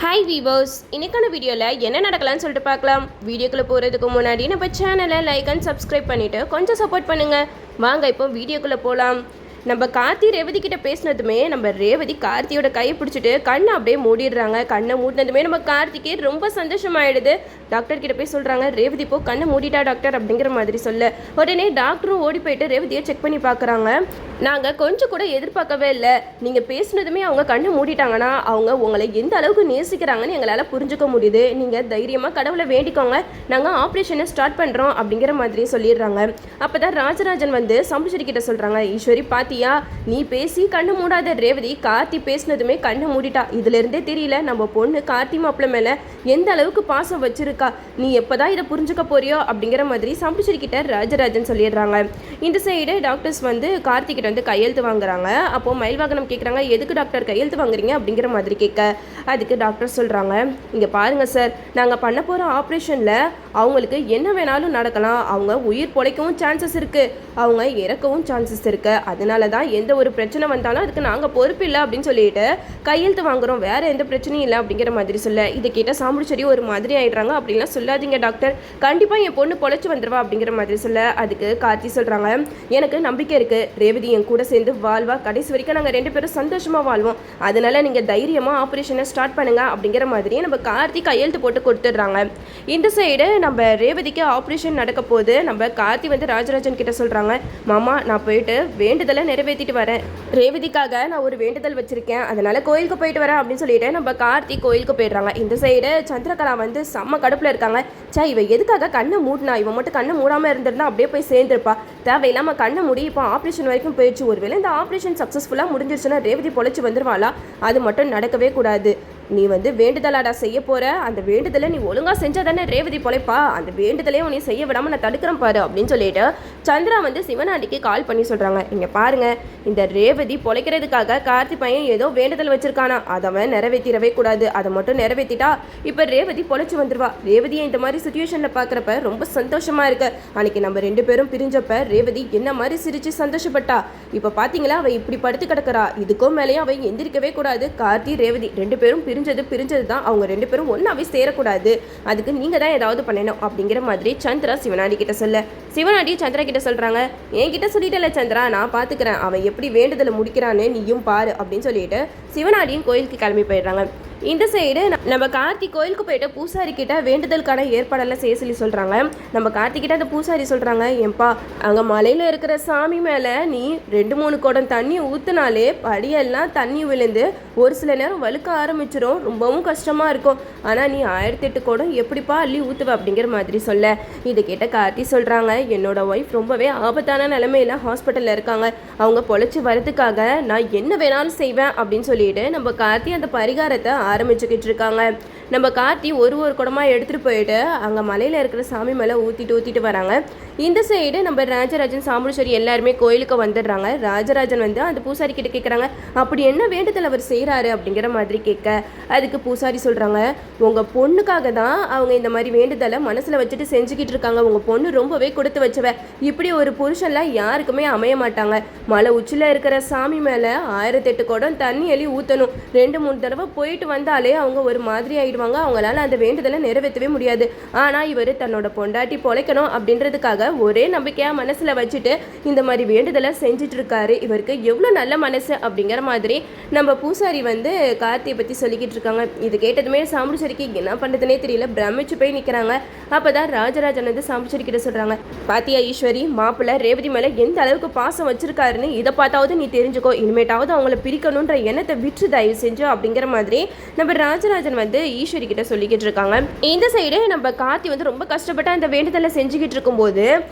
Hi viewers, இன்னைக்கான வீடியோவில் என்ன நடக்கலாம்னு சொல்லிட்டு பார்க்கலாம். வீடியோக்குள்ளே போகிறதுக்கு முன்னாடி நம்ம சேனலை லைக் அண்ட் சப்ஸ்கிரைப் பண்ணிவிட்டு கொஞ்சம் சப்போர்ட் பண்ணுங்கள். வாங்க இப்போ வீடியோக்குள்ளே போகலாம். நம்ம கார்த்தி ரேவதி கிட்ட பேசினதுமே நம்ம ரேவதி கார்த்தியோட கையை பிடிச்சிட்டு கண்ணை அப்படியே மூடிடுறாங்க. கண்ணை மூடினதுமே நம்ம கார்த்திக்கு ரொம்ப சந்தோஷமாயிடுது. டாக்டர் கிட்ட போய் சொல்கிறாங்க, ரேவதி இப்போ கண்ணை மூடிட்டா டாக்டர் அப்படிங்கிற மாதிரி சொல்ல உடனே டாக்டரும் ஓடி போயிட்டு ரேவதியை செக் பண்ணி பார்க்குறாங்க. நாங்கள் கொஞ்சம் கூட எதிர்பார்க்கவே இல்லை, நீங்கள் பேசினதுமே அவங்க கண்ணை மூடிட்டாங்கன்னா அவங்க உங்களை எந்த அளவுக்கு நேசிக்கிறாங்கன்னு எங்களால் புரிஞ்சுக்க முடியுது. நீங்கள் தைரியமாக கடவுளை வேண்டிக்கோங்க, நாங்கள் ஆப்ரேஷனை ஸ்டார்ட் பண்ணுறோம் அப்படிங்கிற மாதிரி சொல்லிடுறாங்க. அப்போ தான் ராஜராஜன் வந்து சம்புச்சரி கிட்ட சொல்கிறாங்க, ஈஸ்வரி பாத்தியா, நீ பேசி கண்ணு மூடாத ரேவதி கார்த்தி பேசினதுமே கண்ணை மூடிட்டா. இதுலேருந்தே தெரியல நம்ம பொண்ணு கார்த்தி மாப்பிள்ள மேலே எந்த அளவுக்கு பாசம் வச்சிருக்கா. நீ எப்போதான் இதை புரிஞ்சுக்க போறியோ அப்படிங்கிற மாதிரி சம்புச்சரி கிட்ட ராஜராஜன் சொல்லிடுறாங்க. இந்த சைடு டாக்டர்ஸ் வந்து கார்த்திகிட்ட வந்து கையெழுத்து வாங்குறாங்க. அப்போ மயில்வாகனம் கேட்குறாங்க, எதுக்கு டாக்டர் கையெழுத்து வாங்குறீங்க அப்படிங்கிற மாதிரி கேட்க அதுக்கு டாக்டர் சொல்கிறாங்க, இங்கே பாருங்கள் சார், நாங்கள் பண்ண போகிற ஆப்ரேஷனில் அவங்களுக்கு என்ன வேணாலும் நடக்கலாம். அவங்க உயிர் பொழைக்கவும் சான்சஸ் இருக்குது, அவங்க இறக்கவும் சான்சஸ் இருக்குது. அதனால தான் எந்த ஒரு பிரச்சனை வந்தாலும் அதுக்கு நாங்கள் பொறுப்பு இல்லை அப்படின்னு சொல்லிட்டு கையெழுத்து வாங்குகிறோம், வேறு எந்த பிரச்சனையும் இல்லை அப்படிங்கிற மாதிரி சொல்ல இதை கேட்டால் சாம்புச்சரி ஒரு மாதிரி ஆகிடுறாங்க. அப்படின்லாம் சொல்லாதீங்க டாக்டர், கண்டிப்பாக என் பொண்ணு பொழைச்சி வந்துடுவா அப்படிங்கிற மாதிரி சொல்ல அதுக்கு கார்த்தி சொல்கிறாங்க, எனக்கு நம்பிக்கை இருக்குது, ரேவதி என் கூட சேர்ந்து வாழ்வா, கடைசி வரைக்கும் நாங்கள் 2 பேரும் சந்தோஷமாக வாழ்வோம், அதனால நீங்கள் தைரியமாக ஆப்ரேஷனை ஸ்டார்ட் பண்ணுங்க அப்படிங்கிற மாதிரி நம்ம கார்த்தி கையெழுத்து போட்டு கொடுத்துட்றாங்க. இந்த சைடு நம்ம ரேவதிக்கு ஆப்ரேஷன் நடக்க போது நம்ம கார்த்தி வந்து ராஜராஜன் கிட்ட சொல்கிறாங்க, மாமா நான் போயிட்டு வேண்டுதலை நிறைவேற்றிட்டு வரேன், ரேவதிக்காக நான் ஒரு வேண்டுதல் வச்சுருக்கேன், அதனால் கோயிலுக்கு போயிட்டு வரேன் அப்படின்னு சொல்லிட்டு நம்ம கார்த்தி கோயிலுக்கு போயிடுறாங்க. இந்த சைடு சந்திரகலா வந்து செம்ம கடுப்பில் இருக்காங்க. இவ எதுக்காக கண்ணை மூடினா, இவன் மட்டும் கண்ணை மூடாமல் இருந்திருந்தா அப்படியே போய் சேர்ந்துருப்பா, தேவையில்லாமல் கண்ணை மூடி இப்போ ஆப்ரேஷன் வரைக்கும் போயிடுச்சு, ஒருவேளை இந்த ஆப்ரேஷன் சக்ஸஸ்ஃபுல்லாக முடிஞ்சிருச்சுன்னா ரேவதி பொழைச்சி வந்துருவாளா, அது மட்டும் நடக்கவே கூடாது. நீ வந்து வேண்டுதலாடா செய்ய போகிற, அந்த வேண்டுதலை நீ ஒழுங்காக செஞ்சால் தானே ரேவதி பொழைப்பா, அந்த வேண்டுதலையும் நீ செய்ய விடாமல் நான் தடுக்கிறேன் பாரு அப்படின்னு சொல்லிட்டு சந்திரா வந்து சிவனாண்டிக்கு கால் பண்ணி சொல்கிறாங்க, இங்கே பாருங்கள், இந்த ரேவதி பொழைக்கிறதுக்காக கார்த்தி பையன் ஏதோ வேண்டுதல் வச்சிருக்கானா, அதை அவன் நிறைவேற்றிடவே கூடாது, அதை மட்டும் நிறைவேற்றிட்டா இப்போ ரேவதி பொழைச்சி வந்துடுவா. ரேவதியை இந்த மாதிரி சுச்சுவேஷனில் பார்க்குறப்ப ரொம்ப சந்தோஷமாக இருக்கு. அன்னைக்கு நம்ம 2 பேரும் பிரிஞ்சப்ப ரேவதி என்ன மாதிரி சிரித்து சந்தோஷப்பட்டா, இப்போ பார்த்தீங்களா அவள் இப்படி படுத்து கிடக்கிறா, இதுக்கும் மேலேயும் அவள் எந்திரிக்கவே கூடாது. கார்த்தி ரேவதி 2 பேரும் பிரிஞ்சது தான், அவங்க 2 பேரும் ஒன்றாவே சேரக்கூடாது, அதுக்கு நீங்கள் தான் ஏதாவது பண்ணணும் அப்படிங்கிற மாதிரி சந்திரா சிவனாண்டி கிட்ட சொல்ல சிவனாண்டி சந்திரா கிட்ட சொல்கிறாங்க, என்கிட்ட சொல்லிட்டல சந்திரா, நான் பார்த்துக்கிறேன், அவன் எப்படி வேண்டுதலை முடிக்கிறான்னு நீயும் பாரு அப்படின்னு சொல்லிட்டு சிவனாண்டியும் கோயிலுக்கு கிளம்பி போயிடுறாங்க. இந்த சைடு நம்ம கார்த்தி கோயிலுக்கு போயிட்டு பூசாரி கிட்ட வேண்டுதலுக்கான ஏற்பாடெல்லாம் செய்ய சொல்லி சொல்கிறாங்க. நம்ம கார்த்தி கிட்ட அந்த பூசாரி சொல்கிறாங்க, ஏன்பா அங்கே மலையில் இருக்கிற சாமி மேலே நீ 2-3 குடம் தண்ணி ஊற்றுனாலே படியெல்லாம் தண்ணி விழுந்து ஒரு சில நேரம் வழுக்க ஆரம்பிச்சிடும், ரொம்பவும் கஷ்டமாக இருக்கும், ஆனால் நீ 1008 குடம் எப்படிப்பா அள்ளி ஊற்றுவ அப்படிங்கிற மாதிரி சொல்ல இதை கேட்ட கார்த்தி சொல்கிறாங்க, என்னோட ஒய்ஃப் ரொம்பவே ஆபத்தான நிலைமையில் ஹாஸ்பிட்டலில் இருக்காங்க, அவங்க பொழைச்சி வரதுக்காக நான் என்ன வேணாலும் செய்வேன் அப்படின்னு சொல்லிட்டு நம்ம கார்த்தி அந்த பரிகாரத்தை ஆரம்பிச்சுக்கிட்டு இருக்காங்க. நம்ம கார்த்தி ஒரு குடமாக எடுத்துகிட்டு போயிட்டு அங்கே மலையில் இருக்கிற சாமி மேலே ஊற்றிட்டு வராங்க. இந்த சைடு நம்ம ராஜராஜன் சாம்புச்சரி எல்லாருமே கோயிலுக்கு வந்துடுறாங்க. ராஜராஜன் வந்து அந்த பூசாரி கிட்ட கேட்குறாங்க, அப்படி என்ன வேண்டுதல் அவர் செய்கிறாரு அப்படிங்கிற மாதிரி கேட்க அதுக்கு பூசாரி சொல்கிறாங்க, உங்கள் பொண்ணுக்காக தான் அவங்க இந்த மாதிரி வேண்டுதலை மனசில் வச்சுட்டு செஞ்சுக்கிட்டு இருக்காங்க, உங்கள் பொண்ணு ரொம்பவே கொடுத்து வச்சவ, இப்படி ஒரு புருஷன்லாம் யாருக்குமே அமைய மாட்டாங்க, மலை உச்சியில் இருக்கிற சாமி மேலே 1008 குடம் தண்ணி அள்ளி ஊற்றணும், 2-3 தடவை போயிட்டு வந்தாலே அவங்க ஒரு மாதிரி ஆயிடுவாங்க, அவங்களால அந்த வேண்டுதலை நிறைவேற்றவே முடியாது, ஆனால் இவர் தன்னோட பொண்டாட்டி பொழைக்கணும் அப்படின்றதுக்காக ஒரே நம்பிக்கையாக மனசில் வச்சுட்டு இந்த மாதிரி வேண்டுதலை செஞ்சுட்டு இருக்காரு, இவருக்கு எவ்வளோ நல்ல மனசு அப்படிங்கிற மாதிரி நம்ம பூசாரி வந்து கார்த்தியை பற்றி சொல்லிக்கிட்டு இருக்காங்க. இது கேட்டதுமே சாம்புச்சரிக்கு என்ன பண்ணுறதுனே தெரியல, பிரமிச்சு போய் நிற்கிறாங்க. அப்போ தான் ராஜராஜன் வந்து சாம்புச்சரி கிட்ட சொல்கிறாங்க, பாத்தியா ஈஸ்வரி, மாப்பிள்ளை ரேவதி மேலே எந்த அளவுக்கு பாசம் வச்சிருக்காருன்னு இதை பார்த்தாவது நீ தெரிஞ்சுக்கோ, இனிமேட்டாவது அவங்கள பிரிக்கணுன்ற எண்ணத்தை விற்று தயவு செஞ்சு அப்படிங்கிற மாதிரி நம்ம ராஜராஜன் வந்து ஈஸ்வரி கிட்ட சொல்லிக்கிட்டு இருக்காங்க. இந்த சைடு நம்ம கார்த்தி வந்து ரொம்ப கஷ்டப்பட்டு அந்த வேண்டுதலை செஞ்சுக்கிட்டு இருக்கும்போது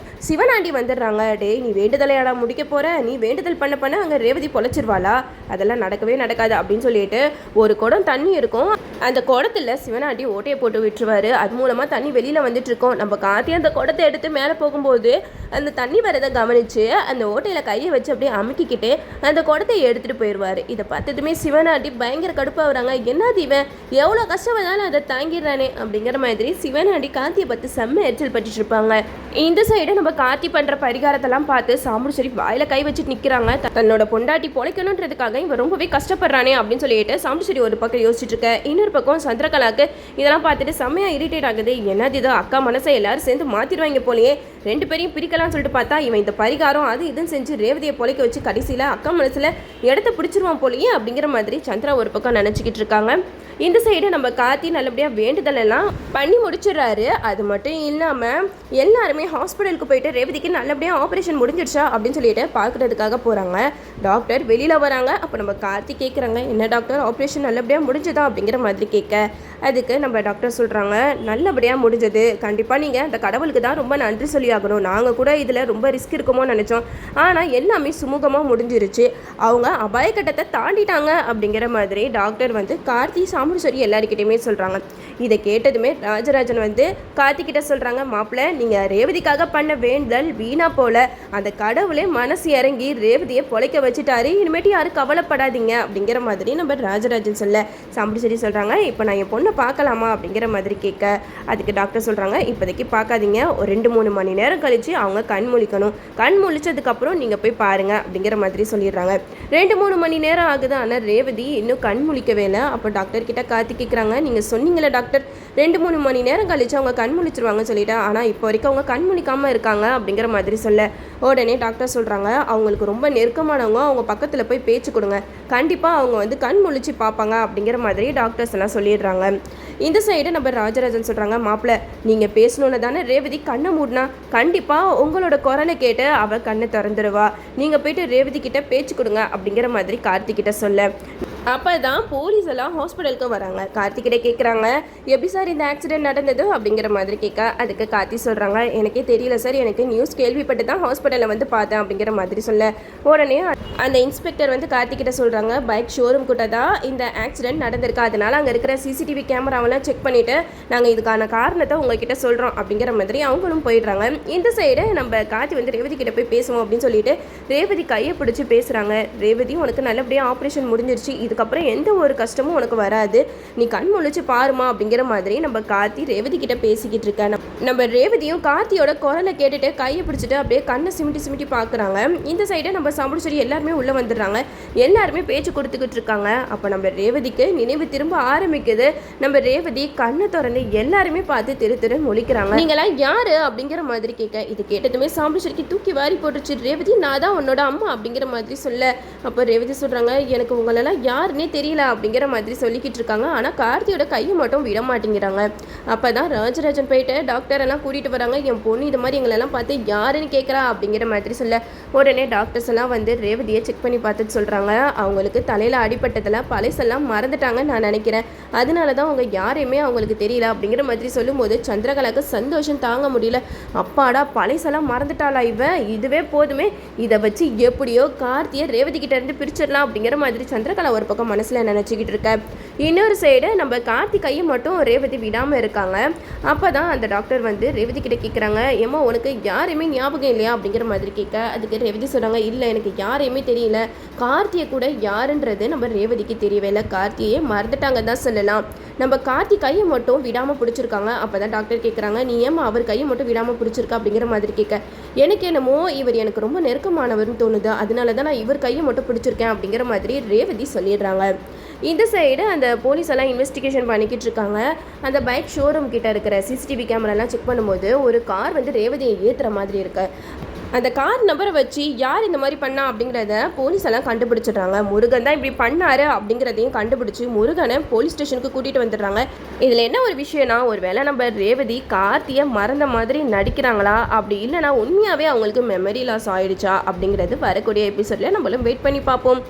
சிவனாண்டி வந்துடுறாங்க. டே நீ வேண்டுதலையாடா முடிக்க போற, நீ வேண்டுதல் பண்ண அங்கே ரேவதி பொழைச்சிருவாளா, அதெல்லாம் நடக்கவே நடக்காது அப்படின்னு சொல்லிட்டு ஒரு குடம் தண்ணி இருக்கும், அந்த குடத்துல சிவனாண்டி ஓட்டையை போட்டு விட்டுருவாரு, அது மூலமாக தண்ணி வெளியில் வந்துட்டு இருக்கோம். நம்ம கார்த்தி அந்த குடத்தை எடுத்து மேலே போகும்போது அந்த தண்ணி வரதை கவனித்து அந்த ஓட்டையில் கையை வச்சு அப்படியே அமுக்கிக்கிட்டு அந்த குடத்தை எடுத்துகிட்டு போயிடுவார். இதை பார்த்ததுமே சிவனாண்டி பயங்கர கடுப்பாகிறாங்க. என்னது இவன் எவ்வளோ கஷ்டம் வந்தாலும் அதை தாங்கிடுறானே அப்படிங்கிற மாதிரி சிவனாண்டி கார்த்தியை பார்த்து செம்ம எரிச்சல் பட்டுட்டு இருப்பாங்க. இந்த சைடு நம்ம கார்த்தி பண்ணுற பரிகாரத்தெல்லாம் பார்த்து சாமுண்டீஸ்வரி வாயில் கை வச்சுட்டு நிற்கிறாங்க. தன்னோட பொண்டாட்டி பொழைக்கணுன்றதுக்காக இவன் ரொம்பவே கஷ்டப்படுறானே அப்படின்னு சொல்லிட்டு சாமுண்டீஸ்வரி ஒரு பக்கம் யோசிச்சுட்டு இருக்க, இன்னொரு பக்கம் சந்திரகலாக்கு இதெல்லாம் பார்த்துட்டு செம்மையா இரிட்டேட் ஆகுது. என்னது இதோ அக்கா மனசை எல்லாரும் சேர்ந்து மாத்திடுவாங்க போலயே, ரெண்டு பேரையும் பிரிக்கலாம்னு சொல்லிட்டு பார்த்தா இவன் இந்த பரிகாரம் அது இதுன்னு செஞ்சு ரேவதியை பொழைக்க வச்சு கடைசியில் அக்கா மனசுல இடத்த பிடிச்சிருவான் போலயே அப்படிங்கிற மாதிரி சந்திரா ஒரு பக்கம் நினச்சிக்கிட்டு இருக்காங்க. இந்த சைடு நம்ம கார்த்தி நல்லபடியாக வேண்டுதல் எல்லாம் பண்ணி முடிச்சிடறாரு. அது மட்டும் இல்லாமல் எல்லாருமே ஹாஸ்பிட்டலுக்கு போயிட்டு ரேவதிக்கு நல்லபடியாக ஆப்ரேஷன் முடிஞ்சிடுச்சா அப்படின்னு சொல்லிட்டு பார்க்குறதுக்காக போகிறாங்க. டாக்டர் வெளியில் வராங்க. அப்போ நம்ம கார்த்தி கேட்குறாங்க, என்ன டாக்டர் ஆப்ரேஷன் நல்லபடியாக முடிஞ்சதா அப்படிங்கிற மாதிரி கேட்க, அதுக்கு நம்ம டாக்டர் சொல்கிறாங்க, நல்லபடியாக முடிஞ்சது, கண்டிப்பாக நீங்கள் அந்த கடவுளுக்கு தான் ரொம்ப நன்றி சொல்லி ஆகணும். நாங்கள் கூட இதில் ரொம்ப ரிஸ்க் இருக்குமோ நினச்சோம், ஆனால் எல்லாமே சுமூகமாக முடிஞ்சிருச்சு, அவங்க அபாயக்கட்டத்தை தாண்டிட்டாங்க அப்படிங்கிற மாதிரி டாக்டர் வந்து கார்த்தி சாமுண்டீஸ்வரி எல்லாருக்கிட்டையுமே சொல்கிறாங்க. இதை கேட்டதுமே ராஜராஜன் வந்து கார்த்திகிட்ட சொல்கிறாங்க, மாப்பிள்ளை நீங்கள் ரேவதிக்காக பண்ண வேண்டல் வீணா போல, அந்த கடவுளே மனசு இறங்கி ரேவதியை பொழைக்க வச்சுட்டாரு, இனிமேட்டு யாரும் கவலைப்படாதீங்க அப்படிங்கிற மாதிரி நம்ம ராஜராஜன் சொல்ல, சாமுண்டீஸ்வரி சொல்கிறாங்க, இப்போ நான் என் பொண்ணை பார்க்கலாமா அப்படிங்கிற மாதிரி கேட்க, அதுக்கு டாக்டர் சொல்கிறாங்க, இப்போதைக்கு பார்க்காதீங்க, ஒரு 2-3 மணி நேரம் கழித்து அவங்க கண் முழிக்கணும், கண் முழிச்சதுக்கப்புறம் நீங்கள் போய் பாருங்கள் அப்படிங்கிற மாதிரி சொல்லிடுறாங்க. 2-3 மணி நேரம் ஆகுது, ஆனால் ரேவதி இன்னும் கண் முழிக்கவே இல்லை. அப்போ டாக்டர் கிட்ட கார்த்தி கேட்குறாங்க, நீங்கள் சொன்னீங்களே டாக்டர் 2-3 மணி நேரம் கழிச்சு அவங்க கண் முழிச்சிருவாங்கன்னு சொல்லிட்டு, ஆனால் இப்போ வரைக்கும் அவங்க கண் முழிக்காமல் இருக்காங்க அப்படிங்கிற மாதிரி சொல்ல, உடனே டாக்டர் சொல்கிறாங்க, அவங்களுக்கு ரொம்ப நெருக்கமானவங்க, அவங்க பக்கத்தில் போய் பேச்சு கொடுங்க, கண்டிப்பாக அவங்க வந்து கண் முழிச்சு பார்ப்பாங்க அப்படிங்கிற மாதிரி டாக்டர்ஸ் எல்லாம் சொல்லிடுறாங்க. இந்த சைடு நம்ம ராஜராஜன் சொல்கிறாங்க, மாப்பிள்ளை நீங்கள் பேசணுன்னு தானே ரேவதி கண்ணை மூடினா, கண்டிப்பாக உங்களோட குரலை கேட்டு அவள் கண்ணை திறந்துடுவா, நீங்கள் போயிட்டு ரேவதி கிட்ட பேச்சு கொடுங்க அப்படிங்கிற மாதிரி கார்த்திகிட்ட சொல்ல, அப்போ தான் போலீஸ் எல்லாம் ஹாஸ்பிட்டலுக்கு வராங்க. கார்த்திகிட்ட கேட்குறாங்க, எப்படி சார் இந்த ஆக்சிடென்ட் நடந்தது அப்படிங்கிற மாதிரி கேட்க, அதுக்கு கார்த்தி சொல்கிறாங்க, எனக்கே தெரியல சார், எனக்கு நியூஸ் கேள்விப்பட்டு தான் ஹாஸ்பிட்டலில் வந்து பார்த்தேன் அப்படிங்கிற மாதிரி சொல்ல, உடனே அந்த இன்ஸ்பெக்டர் வந்து கார்த்திகிட்ட சொல்கிறாங்க, பைக் ஷோரூம் கிட்ட தான் இந்த ஆக்சிடென்ட் நடந்திருக்கு, அதனால் அங்கே இருக்கிற சிசிடிவி கேமராவெல்லாம் செக் பண்ணிவிட்டு நாங்கள் இதுக்கான காரணத்தை உங்ககிட்ட சொல்கிறோம் அப்படிங்கிற மாதிரி அவங்களும் போயிடுறாங்க. இந்த சைடு நம்ம கார்த்தி வந்து ரேவதி கிட்ட போய் பேசுவோம் அப்படின்னு சொல்லிட்டு ரேவதி கையை பிடிச்சி பேசுகிறாங்க. ரேவதி உனக்கு நல்லபடியாக ஆப்ரேஷன் முடிஞ்சிருச்சு, இதுக்கப்புறம் எந்த ஒரு கஷ்டமும் உனக்கு வராது, நீ கண் முழிச்சு பாருமா அப்படிங்கிற மாதிரி நம்ம கார்த்தி ரேவதி கிட்ட பேசிக்கிட்டு இருக்கேன். நம்ம ரேவதியும் கார்த்தியோட குரலை கேட்டுட்டு கையை பிடிச்சிட்டு அப்படியே கண்ணை சிமிட்டி சிமிட்டி பார்க்குறாங்க. இந்த சைடை நம்ம சாமுண்டீஸ்வரி எல்லாருமே உள்ளே வந்துடுறாங்க. எல்லாருமே பேச்சு கொடுத்துக்கிட்டு இருக்காங்க. அப்போ நம்ம ரேவதிக்கு நினைவு திரும்ப ஆரம்பிக்குது. நம்ம ரேவதி கண்ணை திறந்து எல்லாருமே பார்த்து திரு திரு முழிக்கிறாங்க. நீங்களாம் யாரு அப்படிங்கிற மாதிரி கேட்க, இது கேட்டதுமே சாமுண்டீஸ்வரிக்கு தூக்கி வாரி போட்டுருச்சு. ரேவதி நான் தான் உன்னோட அம்மா அப்படிங்கிற மாதிரி சொல்ல, அப்போ ரேவதி சொல்கிறாங்க, எனக்கு உங்களெல்லாம் யாருன்னே தெரியல அப்படிங்கிற மாதிரி சொல்லிக்கிட்டு இருக்காங்க. ஆனால் கார்த்தியோட கையை மட்டும் விட மாட்டேங்கிறாங்க. அப்போ தான் ராஜராஜன் போயிட்டு டாக்டர் எல்லாம் கூட்டிகிட்டு வராங்க. என் பொண்ணு இது மாதிரி எங்களெல்லாம் பார்த்து யாருன்னு கேட்குறா அப்படிங்கிற மாதிரி சொல்ல, உடனே டாக்டர்ஸ் எல்லாம் வந்து ரேவதியை செக் பண்ணி பார்த்துட்டு சொல்கிறாங்க, அவங்களுக்கு தலையில் அடிப்பட்டதில் பழசெல்லாம் மறந்துட்டாங்க நான் நினைக்கிறேன், அதனால தான் அவங்க யாரையுமே அவங்களுக்கு தெரியல அப்படிங்கிற மாதிரி சொல்லும்போது சந்திரகலாக்கு சந்தோஷம் தாங்க முடியல. அப்பாடா பழசெல்லாம் மறந்துட்டாளா இவன், இதுவே போதுமே, இதை வச்சு எப்படியோ கார்த்தியை ரேவதி கிட்ட இருந்து பிரிச்சிடலாம் அப்படிங்கிற மாதிரி சந்திரகலா ஒரு பக்கம் மனசில் நினச்சிக்கிட்டு இருக்க. இன்னொரு சைடு நம்ம கார்த்தி கையை மட்டும் ரேவதி விடாமல் இருக்காங்க. அப்போ தான் அந்த டாக்டர் வந்து ரேவதி கிட்ட கேட்குறாங்க, ஏமா உனக்கு யாரையுமே ஞாபகம் இல்லையா அப்படிங்கிற மாதிரி கேட்க, அதுக்கு ரேவதி சொல்கிறாங்க, இல்லை எனக்கு யாரையுமே தெரியல, கார்த்தியை கூட யாருன்றது நம்ம ரேவதிக்கு தெரியவே இல்லை, கார்த்தியை மறந்துட்டாங்க தான் சொல்லலாம், நம்ம கார்த்தி கையை மட்டும் விடாமல் பிடிச்சிருக்காங்க. அப்போ தான் டாக்டர் கேட்குறாங்க, நீ ஏமா அவர் கையை மட்டும் விடாமல் பிடிச்சிருக்கா அப்படிங்கிற மாதிரி கேட்க, எனக்கு என்னமோ இவர் எனக்கு ரொம்ப நெருக்கமானவர்னு தோணுது, அதனால தான் நான் இவர் கையை மட்டும் பிடிச்சிருக்கேன் அப்படிங்கிற மாதிரி ரேவதி சொல்லிடுறாங்க. இந்த சைடு அந்த போலீஸ் எல்லாம் இன்வெஸ்டிகேஷன் பண்ணிக்கிட்டு இருக்காங்க. அந்த பைக் ஷோரூம் கிட்ட இருக்கிற சிசிடிவி கேமராலாம் செக் பண்ணும்போது ஒரு கார் வந்து ரேவதியை ஏற்றுற மாதிரி இருக்கு. அந்த கார் நம்பரை வச்சு யார் இந்த மாதிரி பண்ணா அப்படிங்கிறத போலீஸ் எல்லாம் கண்டுபிடிச்சிடுறாங்க. முருகன் தான் இப்படி பண்ணாரு அப்படிங்கிறதையும் கண்டுபிடிச்சி முருகனை போலீஸ் ஸ்டேஷனுக்கு கூட்டிகிட்டு வந்துடுறாங்க. இதில் என்ன ஒரு விஷயம்னா, ஒரு வேளை நம்ம ரேவதி கார்த்தியை மறந்த மாதிரி நடிக்கிறாங்களா, அப்படி இல்லைனா உண்மையாகவே அவங்களுக்கு மெமரி லாஸ் ஆயிடுச்சா அப்படிங்கிறது வரக்கூடிய எபிசோடில் நம்மளும் வெயிட் பண்ணி பார்ப்போம்.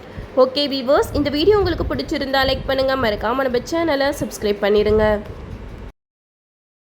ஓகே வீவர்ஸ், இந்த வீடியோ உங்களுக்கு பிடிச்சிருந்தா லைக் பண்ணுங்கள், மறக்காம நம்ம சேனலை சப்ஸ்கிரைப் பண்ணிடுங்க.